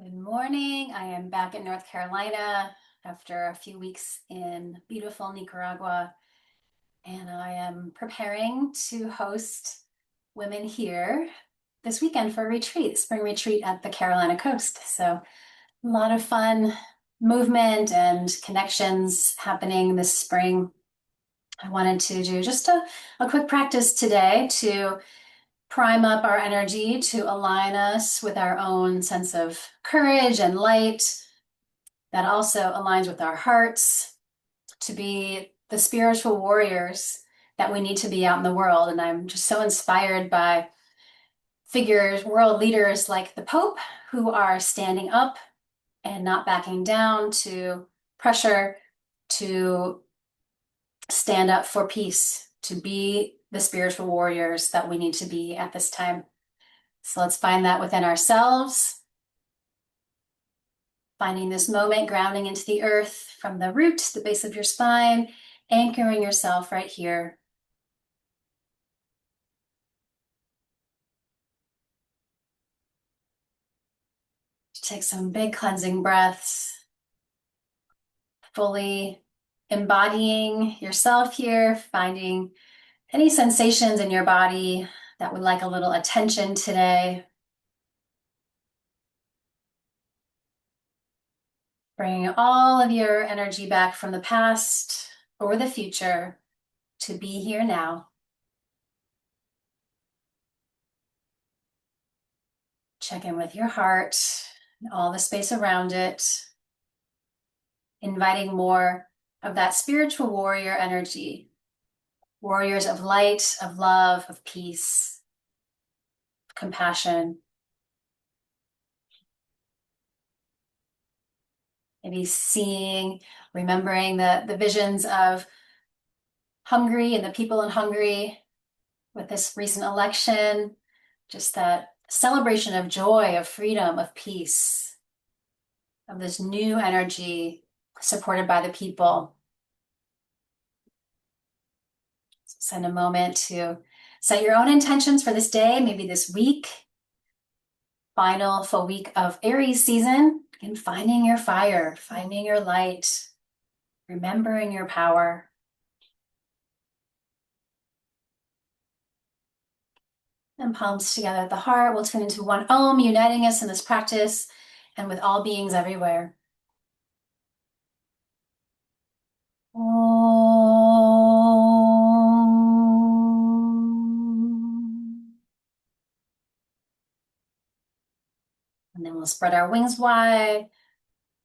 Good morning. I am back in North Carolina after a few weeks in beautiful Nicaragua, and I am preparing to host women here this weekend for a retreat, spring retreat at the Carolina coast. So a lot of fun movement and connections happening this spring. I wanted to do just a quick practice today to prime up our energy to align us with our own sense of courage and light that also aligns with our hearts to be the spiritual warriors that we need to be out in the world. And I'm just so inspired by figures, world leaders like the Pope, who are standing up and not backing down to pressure, to stand up for peace, to be the spiritual warriors that we need to be at this time. So let's find that within ourselves, finding this moment, grounding into the earth from the root to the base of your spine, anchoring yourself right here. Take some big cleansing breaths, fully embodying yourself here, finding any sensations in your body that would like a little attention today. Bringing all of your energy back from the past or the future to be here now. Check in with your heart and all the space around it, inviting more of that spiritual warrior energy, warriors of light, of love, of peace, of compassion. Maybe seeing, remembering the visions of Hungary and the people in Hungary with this recent election, just that celebration of joy, of freedom, of peace, of this new energy supported by the people. Send a moment to set your own intentions for this day, maybe this week. Final full week of Aries season, and finding your fire, finding your light, remembering your power. And palms together at the heart. We'll tune into one Om, uniting us in this practice and with all beings everywhere. Om. And then we'll spread our wings wide.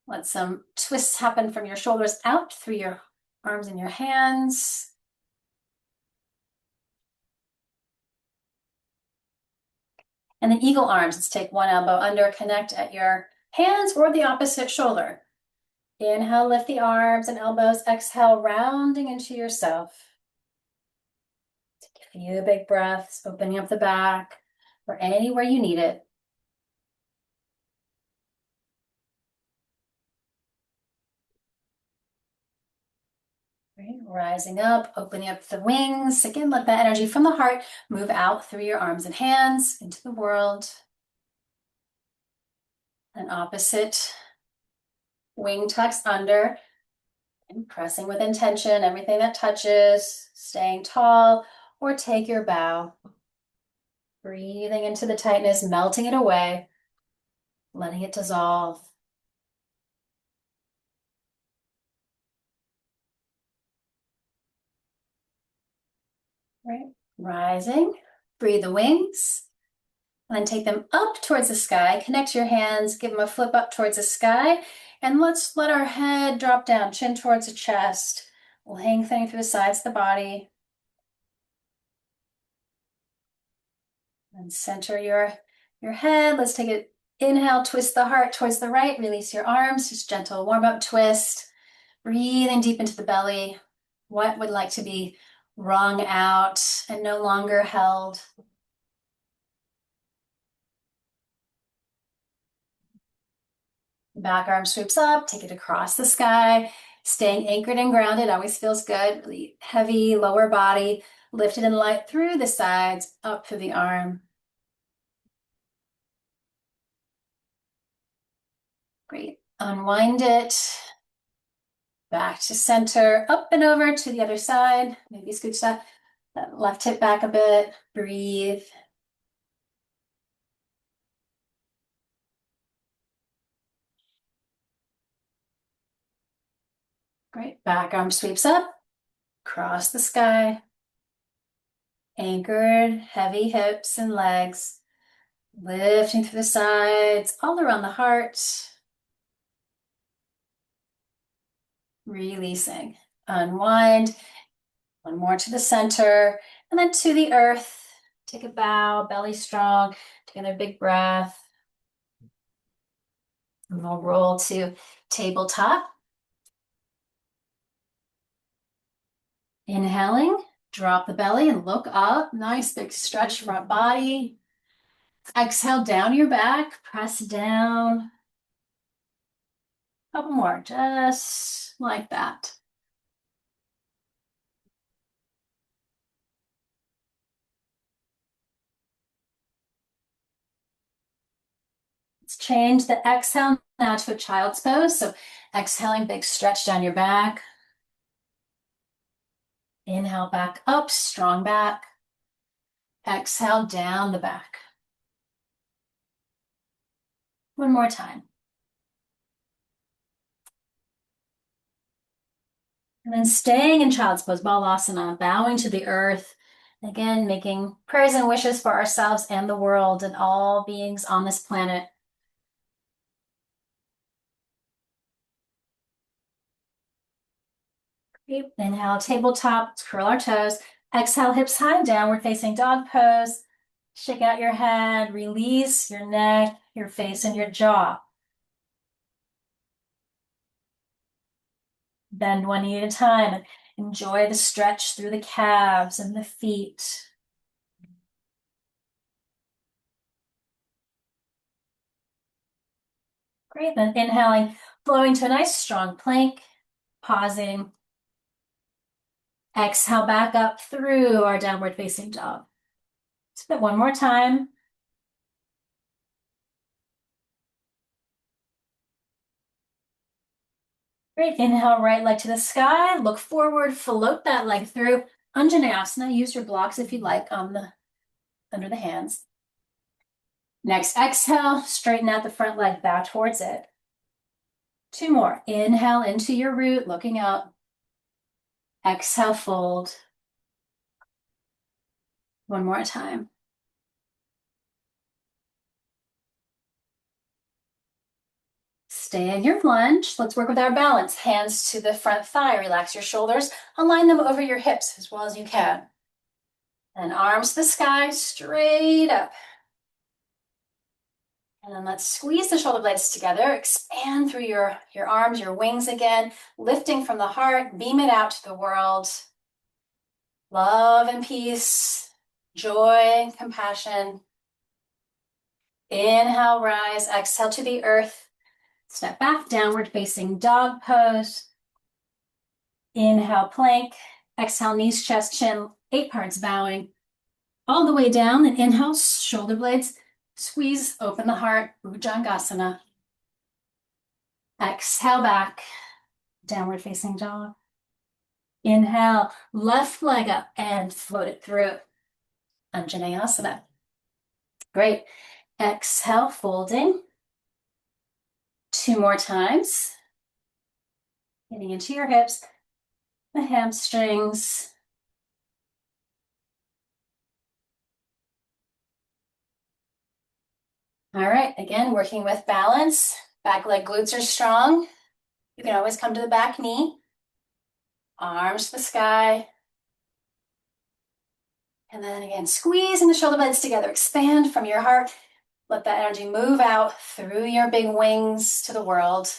Let some twists happen from your shoulders out through your arms and your hands. And then eagle arms. Let's take one elbow under, connect at your hands or the opposite shoulder. Inhale, lift the arms and elbows. Exhale, rounding into yourself. Take a few big breaths, opening up the back or anywhere you need it. Right, rising up, opening up the wings. Again, let that energy from the heart move out through your arms and hands into the world. And opposite wing tucks under and pressing with intention, everything that touches, staying tall, or take your bow. Breathing into the tightness, melting it away, letting it dissolve. Right, rising, breathe the wings, and then take them up towards the sky. Connect your hands, give them a flip up towards the sky, and let's let our head drop down, chin towards the chest, lengthening through the sides of the body. And center your head. Let's take it. Inhale, twist the heart towards the right, release your arms, just gentle warm-up twist. Breathing deep into the belly. What would like to be wrung out and no longer held? Back arm swoops up, take it across the sky. Staying anchored and grounded always feels good. Really heavy lower body, lifted and light through the sides, up through the arm. Great. Unwind it. Back to center, up and over to the other side. Maybe scooch that left hip back a bit. Breathe. Great. Back arm sweeps up, cross the sky. Anchored, heavy hips and legs. Lifting through the sides, all around the heart. Releasing. Unwind. One more to the center, and then to the earth. Take a bow, belly strong. Take another big breath. And we'll roll to tabletop. Inhaling, drop the belly and look up. Nice big stretch front body. Exhale down your back, press down. Couple more, just like that. Let's change the exhale now to a child's pose. So exhaling, big stretch down your back. Inhale back up, strong back. Exhale down the back. One more time. And then staying in child's pose, balasana, bowing to the earth. Again, making prayers and wishes for ourselves and the world and all beings on this planet. Great. Inhale, tabletop, let's curl our toes. Exhale, hips high, downward facing dog pose. Shake out your head, release your neck, your face, and your jaw. Bend one knee at a time and enjoy the stretch through the calves and the feet. Great, then inhaling, flowing to a nice strong plank, pausing. Exhale back up through our downward facing dog. Let's do it one more time. Great, inhale, right leg to the sky, look forward, float that leg through. Anjaneyasana, use your blocks if you like under the hands. Next, exhale, straighten out the front leg, bow towards it. Two more. Inhale into your root, looking up. Exhale, fold. One more time. Stay in your lunge. Let's work with our balance. Hands to the front thigh. Relax your shoulders. Align them over your hips as well as you can. And arms to the sky, straight up. And then let's squeeze the shoulder blades together. Expand through your arms, your wings again. Lifting from the heart. Beam it out to the world. Love and peace. Joy, compassion. Inhale, rise. Exhale to the earth. Step back, downward facing dog pose. Inhale, plank. Exhale, knees, chest, chin, 8 parts bowing. All the way down, and inhale, shoulder blades. Squeeze, open the heart, Bhujangasana. Exhale back, downward facing dog. Inhale, left leg up and float it through. Anjaneyasana. Great. Exhale, folding. 2 more times. Getting into your hips, the hamstrings. All right, again, working with balance. Back leg glutes are strong. You can always come to the back knee. Arms to the sky. And then again, squeezing the shoulder blades together. Expand from your heart. Let that energy move out through your big wings to the world.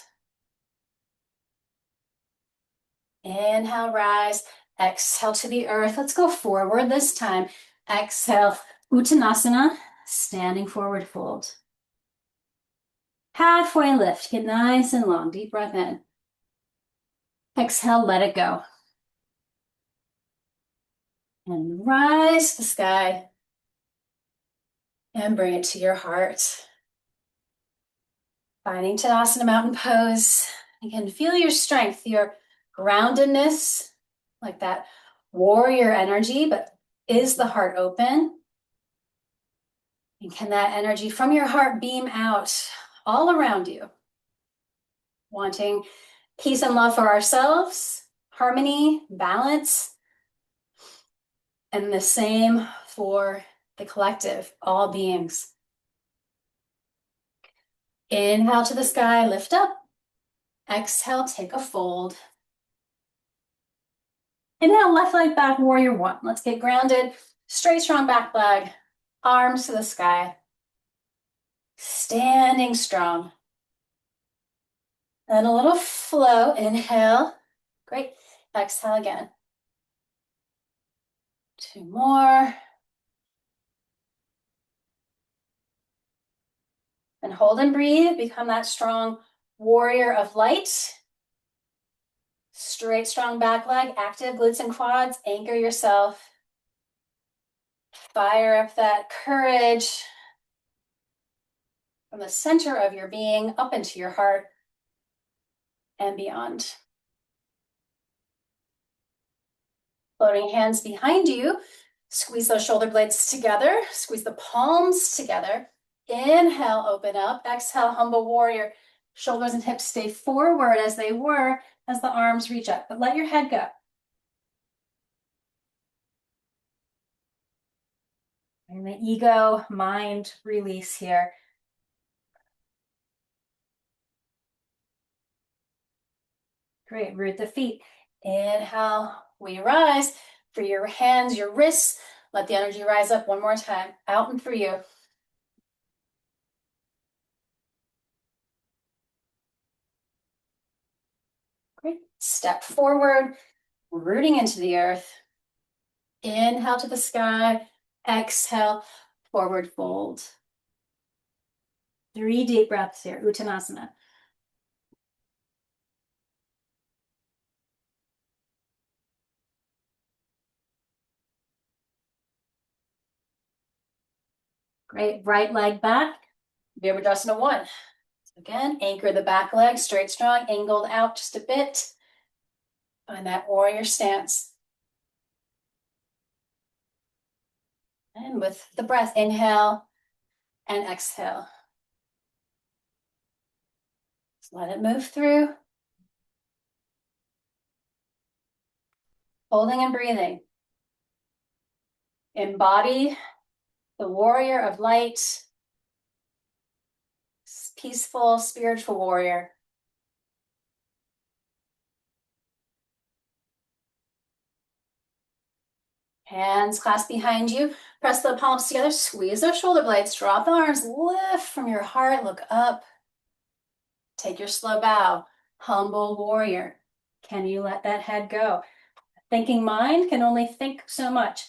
Inhale, rise. Exhale to the earth. Let's go forward this time. Exhale, Uttanasana, standing forward fold. Halfway lift. Get nice and long. Deep breath in. Exhale, let it go. And rise to the sky. And bring it to your heart. Finding Tadasana Mountain Pose. You can feel your strength, your groundedness, like that warrior energy, but is the heart open? And can that energy from your heart beam out all around you? Wanting peace and love for ourselves, harmony, balance, and the same for the collective, all beings. Inhale to the sky, lift up. Exhale, take a fold. Inhale, left leg back, warrior one. Let's get grounded. Straight, strong back leg, arms to the sky. Standing strong. And a little flow, inhale. Great, exhale again. Two more. And hold and breathe, become that strong warrior of light. Straight, strong back leg, active glutes and quads, anchor yourself. Fire up that courage from the center of your being up into your heart and beyond. Floating hands behind you, squeeze those shoulder blades together, squeeze the palms together. Inhale, open up. Exhale, humble warrior. Shoulders and hips stay forward as they were as the arms reach up, but let your head go. And the ego, mind release here. Great, root the feet. Inhale, we rise. For your hands, your wrists, let the energy rise up one more time. Out and through you. Great, step forward, rooting into the earth. Inhale to the sky, exhale, forward fold. 3 deep breaths here, Uttanasana. Great, right leg back, Virabhadrasana 1. So again, anchor the back leg, straight strong, angled out just a bit. Find that warrior stance. And with the breath, inhale and exhale. Just let it move through. Holding and breathing. Embody the warrior of light, peaceful, spiritual warrior. Hands clasped behind you. Press the palms together. Squeeze those shoulder blades. Drop the arms. Lift from your heart. Look up. Take your slow bow. Humble warrior. Can you let that head go? Thinking mind can only think so much.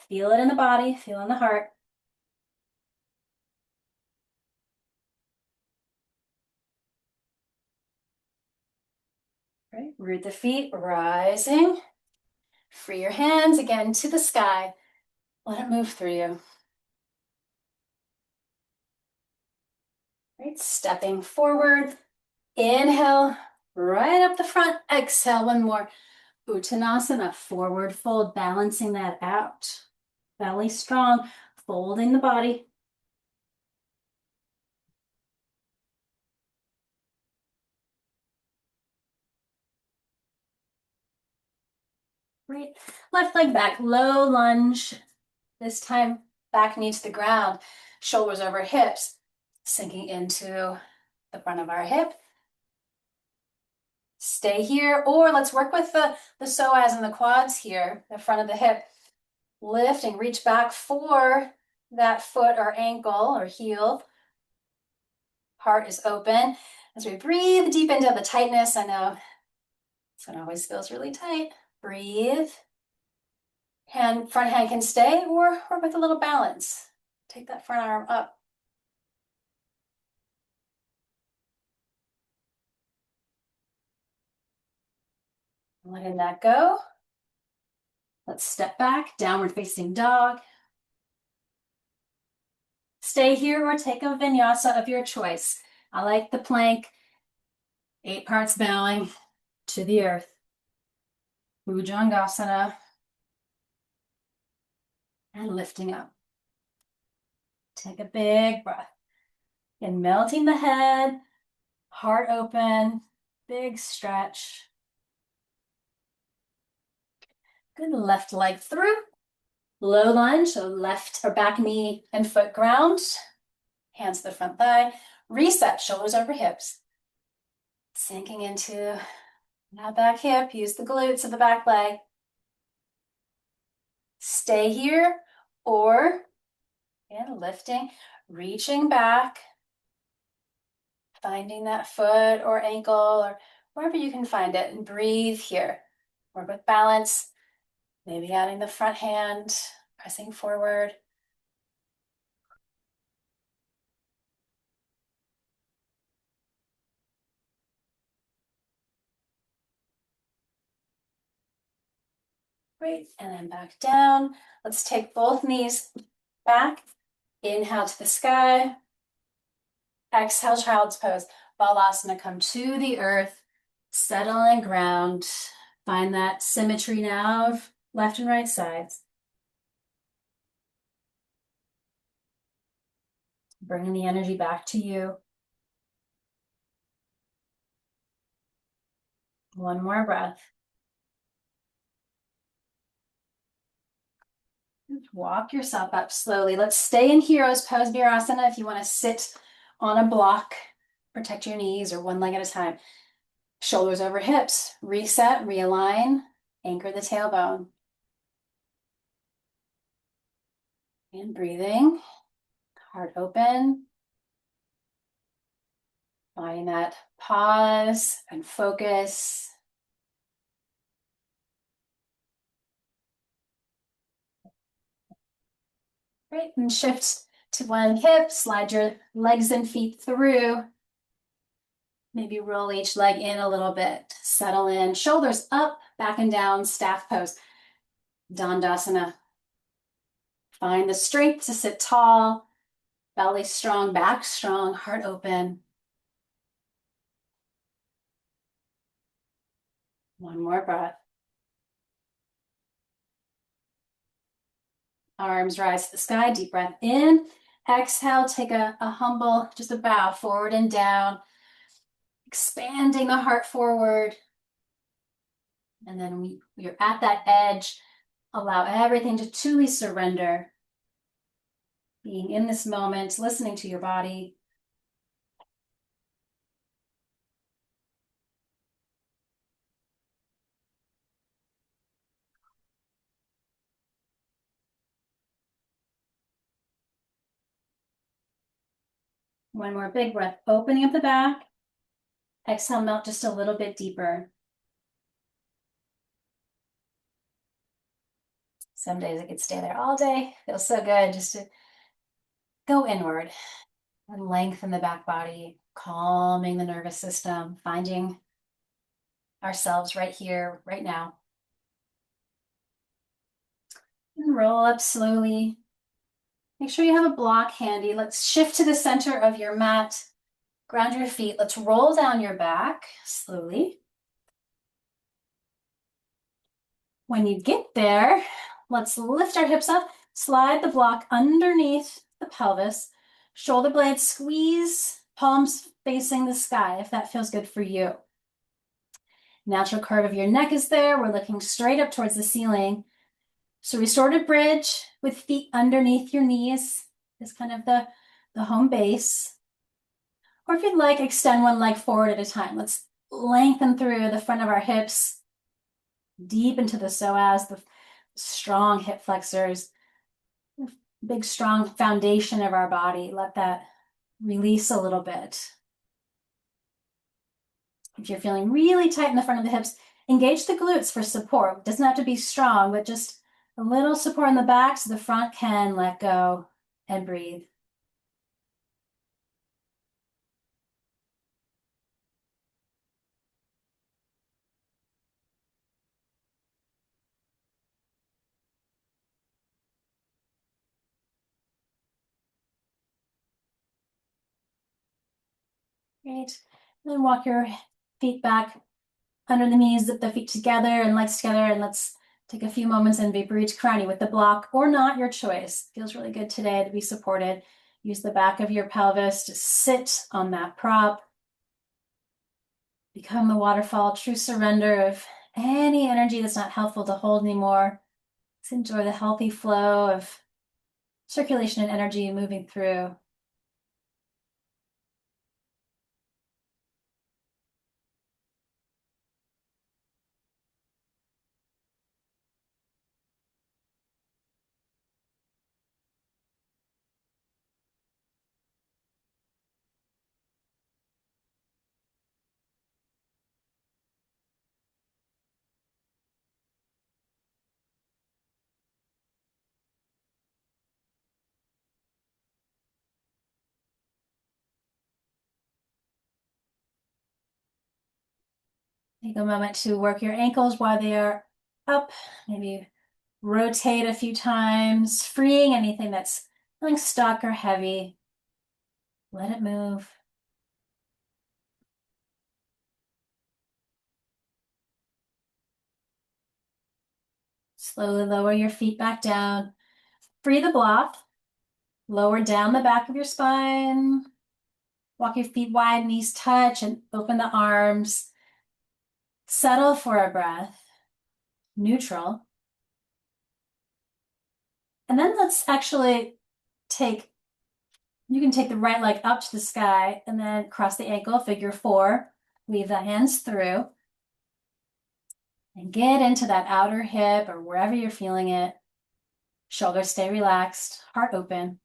Feel it in the body. Feel it in the heart. Right. Root the feet. Rising. Free your hands again to the sky. Let it move through you. Right. Stepping forward. Inhale. Right up the front. Exhale. One more. Uttanasana, forward fold, balancing that out. Belly strong, folding the body. Great. Left leg back, low lunge. This time, back knee to the ground, shoulders over hips, sinking into the front of our hip. Stay here, or let's work with the psoas and the quads here, the front of the hip. Lift and reach back for that foot or ankle or heel. Heart is open. As we breathe deep into the tightness, I know this one always feels really tight. Breathe. Front hand can stay or work with a little balance. Take that front arm up. Letting that go. Let's step back, downward facing dog. Stay here or take a vinyasa of your choice. I like the plank, 8 parts bowing to the earth. Bhujangasana and lifting up. Take a big breath. And melting the head, heart open, big stretch. Good, left leg through. Low lunge, so left or back knee and foot ground. Hands to the front thigh. Reset, shoulders over hips. Sinking into that back hip. Use the glutes of the back leg. Stay here or, and lifting, reaching back. Finding that foot or ankle or wherever you can find it, and breathe here. Work with balance. Maybe adding the front hand, pressing forward. Great, and then back down. Let's take both knees back. Inhale to the sky. Exhale, child's pose. Balasana, come to the earth. Settle and ground. Find that symmetry now of left and right sides. Bringing the energy back to you. One more breath. Walk yourself up slowly. Let's stay in Hero's Pose, Virasana. If you want to sit on a block, protect your knees or one leg at a time. Shoulders over hips. Reset, realign, anchor the tailbone. And breathing, heart open. Find that pause and focus. Great, and shift to one hip, slide your legs and feet through. Maybe roll each leg in a little bit. Settle in, shoulders up, back and down, staff pose. Dandasana. Find the strength to sit tall, belly strong, back strong, heart open. One more breath. Arms rise to the sky, deep breath in. Exhale, take a humble, just a bow forward and down. Expanding the heart forward. And then we're at that edge. Allow everything to truly surrender. Being in this moment, listening to your body. One more big breath, opening up the back. Exhale, melt just a little bit deeper. Some days I could stay there all day. Feels so good just to go inward and lengthen the back body, calming the nervous system, finding ourselves right here, right now. And roll up slowly. Make sure you have a block handy. Let's shift to the center of your mat. Ground your feet. Let's roll down your back slowly. When you get there, let's lift our hips up, slide the block underneath the pelvis, shoulder blades squeeze, palms facing the sky if that feels good for you. Natural curve of your neck is there. We're looking straight up towards the ceiling. So restorative bridge with feet underneath your knees is kind of the home base. Or if you'd like, extend one leg forward at a time. Let's lengthen through the front of our hips, deep into the psoas, the strong hip flexors, big strong foundation of our body. Let that release a little bit. If you're feeling really tight in the front of the hips, engage the glutes for support. It doesn't have to be strong, but just a little support in the back so the front can let go and breathe. Great. And then walk your feet back under the knees, zip the feet together and legs together, and let's take a few moments and Viparita Karani with the block or not, your choice. Feels really good today to be supported. Use the back of your pelvis to sit on that prop. Become the waterfall, true surrender of any energy that's not helpful to hold anymore. Let's enjoy the healthy flow of circulation and energy moving through. Take a moment to work your ankles while they are up. Maybe rotate a few times, freeing anything that's feeling stuck or heavy. Let it move. Slowly lower your feet back down. Free the block. Lower down the back of your spine. Walk your feet wide, knees touch, and open the arms. Settle for a breath. Neutral. And then let's actually you can take the right leg up to the sky and then cross the ankle, figure four. Weave the hands through. And get into that outer hip or wherever you're feeling it. Shoulders stay relaxed, heart open.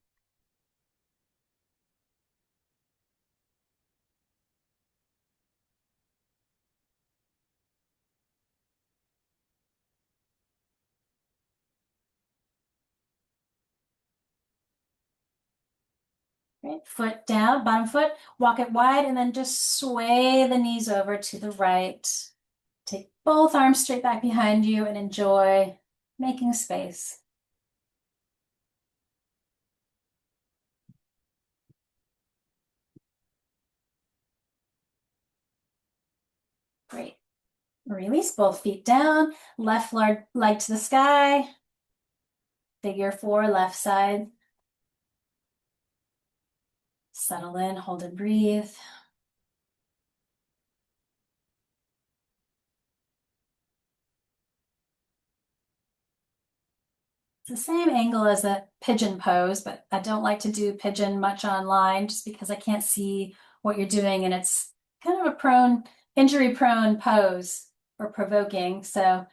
Right, foot down, bottom foot, walk it wide, and then just sway the knees over to the right. Take both arms straight back behind you and enjoy making space. Great. Release both feet down, left leg to the sky. Figure four, left side. Settle in, hold and breathe. It's the same angle as a pigeon pose, but I don't like to do pigeon much online just because I can't see what you're doing and it's kind of a injury prone pose or provoking. So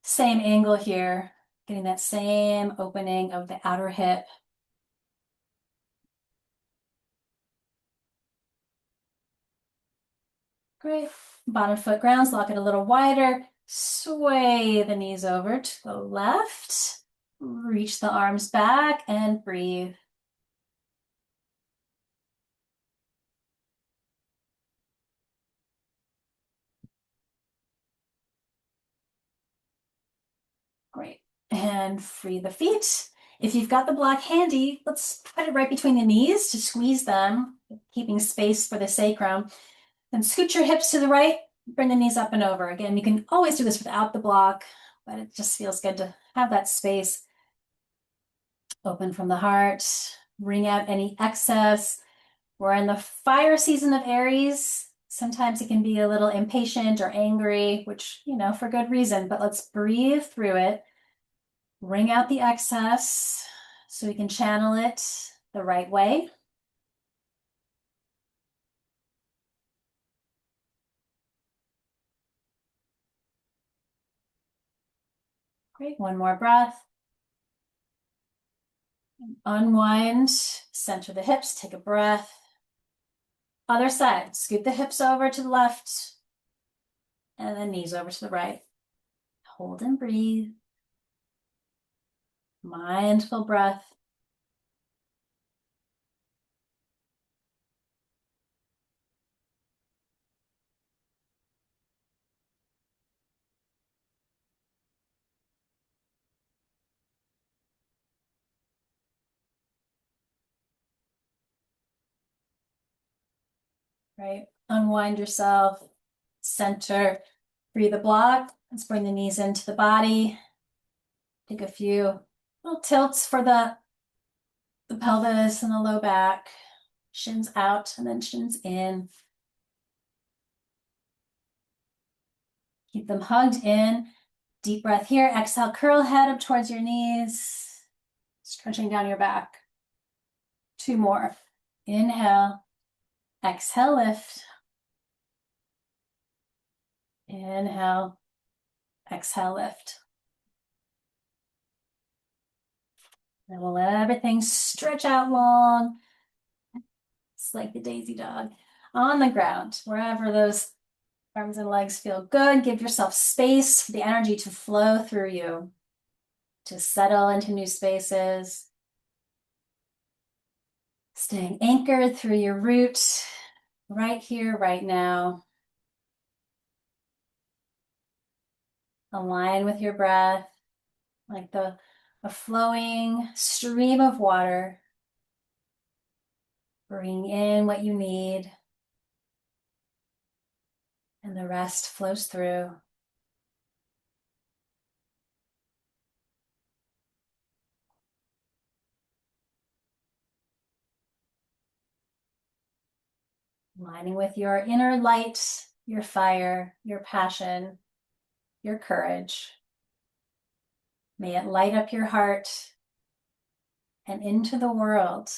same angle here, getting that same opening of the outer hip. Great. Bottom foot grounds, lock it a little wider. Sway the knees over to the left. Reach the arms back and breathe. Great. And free the feet. If you've got the block handy, let's put it right between the knees to squeeze them, keeping space for the sacrum. Then scoot your hips to the right, bring the knees up and over. Again, you can always do this without the block, but it just feels good to have that space. Open from the heart, wring out any excess. We're in the fire season of Aries. Sometimes it can be a little impatient or angry, which, for good reason, but let's breathe through it. Wring out the excess so we can channel it the right way. Great, one more breath. Unwind, center the hips, take a breath. Other side, scoot the hips over to the left and then knees over to the right. Hold and breathe. Mindful breath. right? Unwind yourself, center, breathe a block. Let's bring the knees into the body. Take a few little tilts for the pelvis and the low back. Shins out and then shins in. Keep them hugged in. Deep breath here. Exhale, curl head up towards your knees. Stretching down your back. 2 more. Inhale. Exhale, lift. Inhale. Exhale, lift. And we'll let everything stretch out long. It's like the daisy dog on the ground, wherever those arms and legs feel good. Give yourself space for the energy to flow through you, to settle into new spaces. Staying anchored through your root, right here, right now. Align with your breath, like a flowing stream of water. Bring in what you need, and the rest flows through. Aligning with your inner light, your fire, your passion, your courage. May it light up your heart and into the world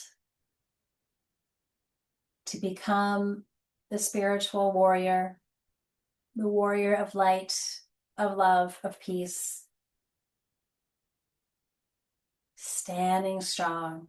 to become the spiritual warrior, the warrior of light, of love, of peace. Standing strong.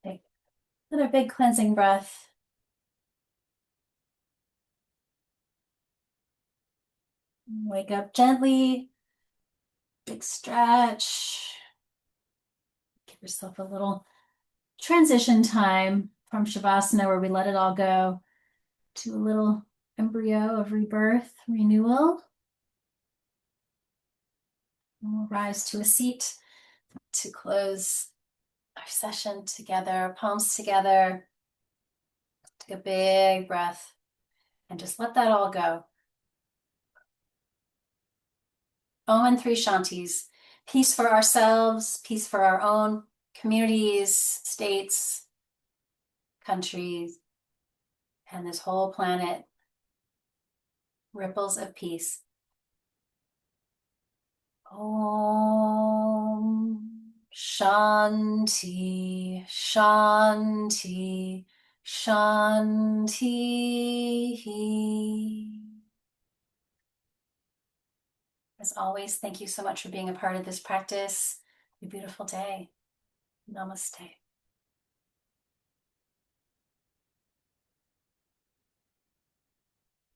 Take another big cleansing breath. Wake up gently. Big stretch. Give yourself a little transition time from Shavasana, where we let it all go, to a little embryo of rebirth, renewal. And we'll rise to a seat to close our session together, palms together. Take a big breath and just let that all go. Om and 3 Shantis. Peace for ourselves, peace for our own communities, states, countries, and this whole planet. Ripples of peace. Om Shanti, Shanti, Shanti. As always, thank you so much for being a part of this practice. Have a beautiful day. Namaste.